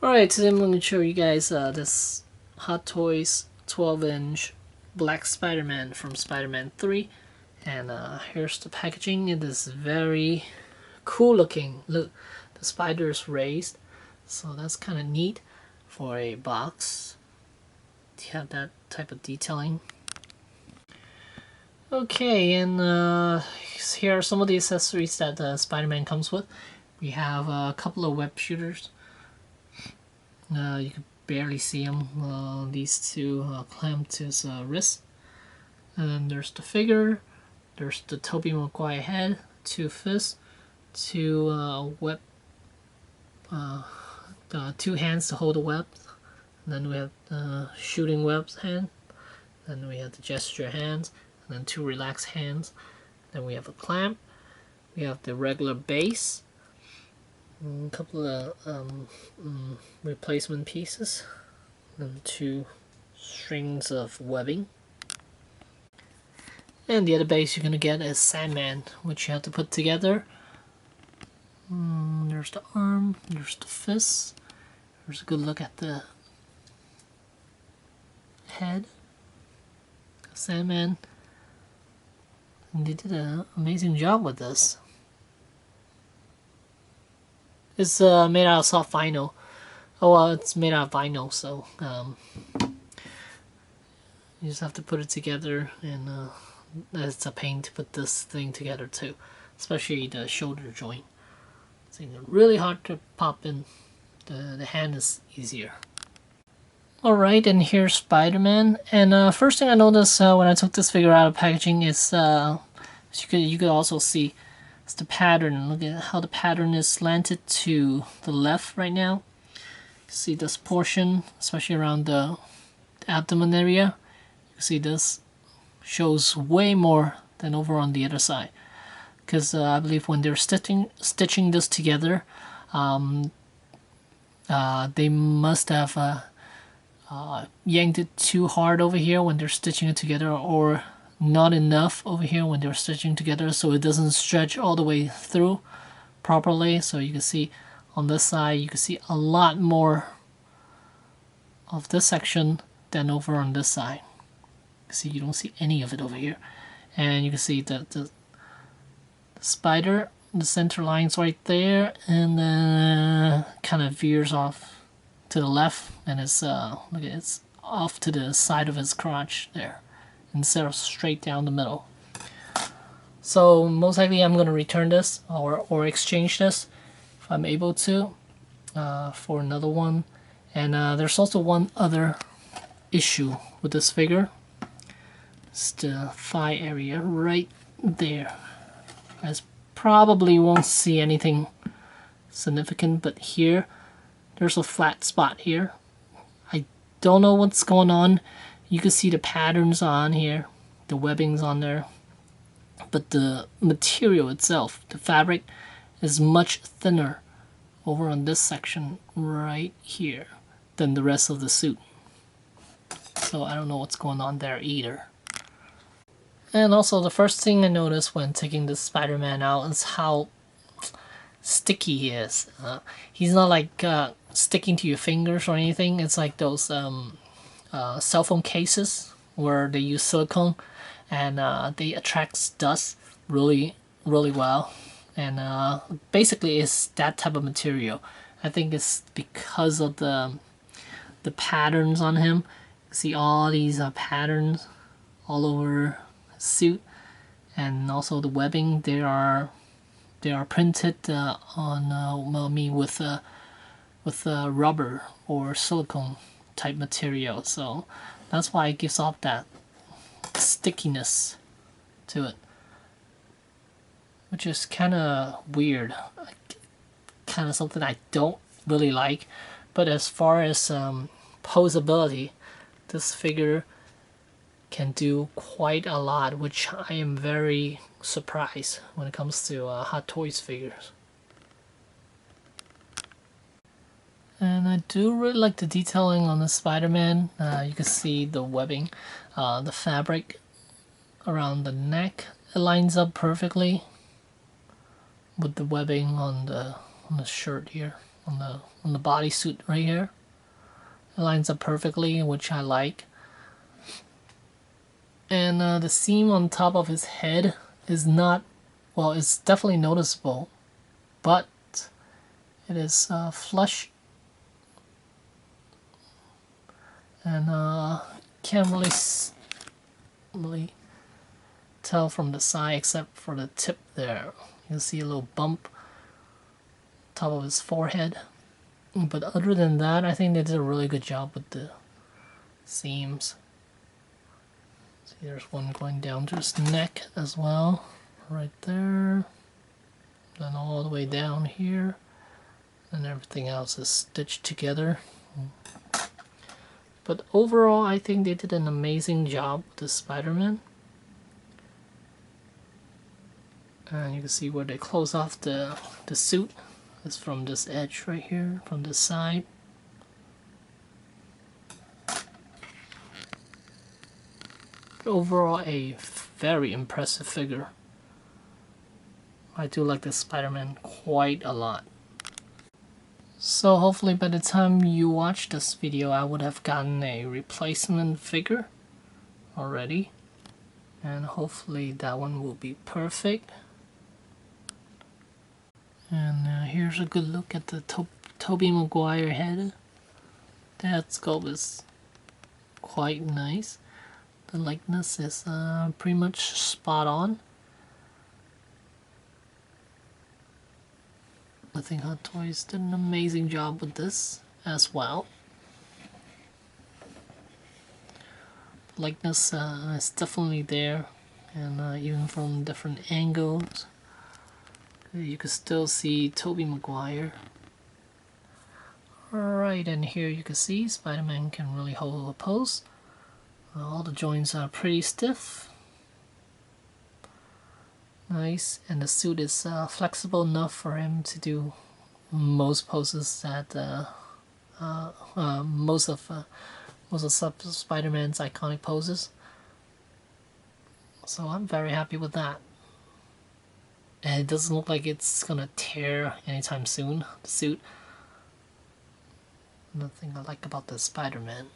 Alright, today I'm going to show you guys this Hot Toys 12-inch black Spider-Man from Spider-Man 3. And here's the packaging. It is very cool looking. Look, the spider is raised, so that's kind of neat for a box to have that type of detailing. Okay, and here are some of the accessories that Spider-Man comes with. We have a couple of web shooters. You can barely see him. These two clamped to his wrist. And then there's the figure. There's the Tobey Maguire head, two fists, two two hands to hold the web. And then we have the shooting webs hand. Then we have the gesture hands, and then two relaxed hands. Then we have a clamp. We have the regular base. A couple of replacement pieces, and two strings of webbing. And the other base you're going to get is Sandman, which you have to put together. There's the arm, there's the fist. There's a good look at the head. Sandman. And they did an amazing job with this. It's made out of soft vinyl. Oh well, it's made out of vinyl, so you just have to put it together, and it's a pain to put this thing together too, especially the shoulder joint. It's really hard to pop in. The hand is easier. Alright, and here's Spider-Man. And first thing I noticed when I took this figure out of packaging is you could also see it's the pattern. Look at how the pattern is slanted to the left right now. See this portion, especially around the abdomen area. You see this shows way more than over on the other side. Because I believe when they're stitching this together, they must have yanked it too hard over here when they're stitching it together, or not enough over here when they're stitching together, so it doesn't stretch all the way through properly. So you can see on this side, you can see a lot more of this section than over on this side. See, you don't see any of it over here. And you can see the spider, the center line's right there, and then kind of veers off to the left, and it's look at it's off to the side of his crotch there, instead of straight down the middle. So most likely I'm going to return this or exchange this if I'm able to for another one. And there's also one other issue with this figure. It's the thigh area right there. I probably won't see anything significant, but here there's a flat spot here. I don't know what's going on. You can see the patterns on here, the webbings on there, but the material itself, the fabric, is much thinner over on this section right here than the rest of the suit. So I don't know what's going on there either. And also the first thing I noticed when taking this Spider-Man out is how sticky he is. He's not like sticking to your fingers or anything. It's like those cell phone cases where they use silicone, and they attract dust really well, and basically it's that type of material. I think it's because of the patterns on him. You see all these patterns all over his suit, and also the webbing. They are printed with rubber or silicone type material, so that's why it gives off that stickiness to it, which is kind of weird, kind of something I don't really like. But as far as posability, this figure can do quite a lot, which I am very surprised when it comes to Hot Toys figures. And I do really like the detailing on the Spider-Man. You can see the webbing, the fabric around the neck. It lines up perfectly with the webbing on the shirt here. on the bodysuit right here. It lines up perfectly, which I like. And the seam on top of his head is not, well, it's definitely noticeable, but it is flush, and can't really tell from the side except for the tip there. You can see a little bump top of his forehead, but other than that, I think they did a really good job with the seams. See, there's one going down to his neck as well, right there, then all the way down here, and everything else is stitched together. But overall, I think they did an amazing job with the Spider-Man. And you can see where they close off the suit. It's from this edge right here, from this side. Overall, a very impressive figure. I do like the Spider-Man quite a lot. So hopefully by the time you watch this video, I would have gotten a replacement figure already. And hopefully that one will be perfect. And here's a good look at the Tobey Maguire head. That sculpt is quite nice. The likeness is pretty much spot on. I think Hot Toys did an amazing job with this as well. Likeness is definitely there, and even from different angles, you can still see Tobey Maguire. Alright, and here you can see Spider-Man can really hold a pose. All the joints are pretty stiff. Nice, and the suit is flexible enough for him to do most poses that most of Spider-Man's iconic poses. So I'm very happy with that. And it doesn't look like it's gonna tear anytime soon, the suit. Another thing I like about the Spider-Man.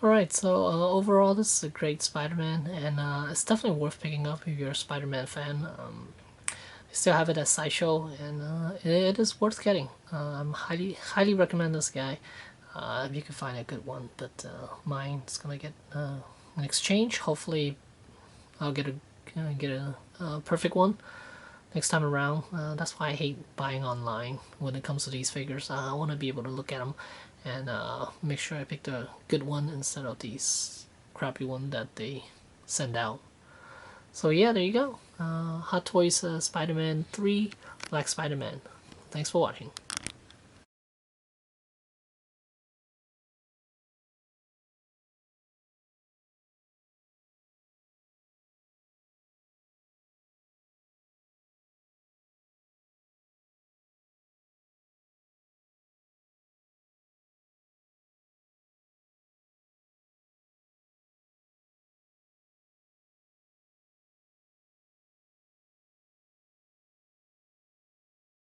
Alright, so overall this is a great Spider-Man, and it's definitely worth picking up if you're a Spider-Man fan. I still have it at Sideshow, and it is worth getting. I'm highly recommend this guy if you can find a good one. But mine's gonna get an exchange. Hopefully, I'll get a perfect one next time around. That's why I hate buying online when it comes to these figures. I want to be able to look at them and make sure I pick the good one instead of these crappy one that they send out. So yeah, there you go. Hot Toys Spider-Man 3 Black Spider-Man. Thanks for watching.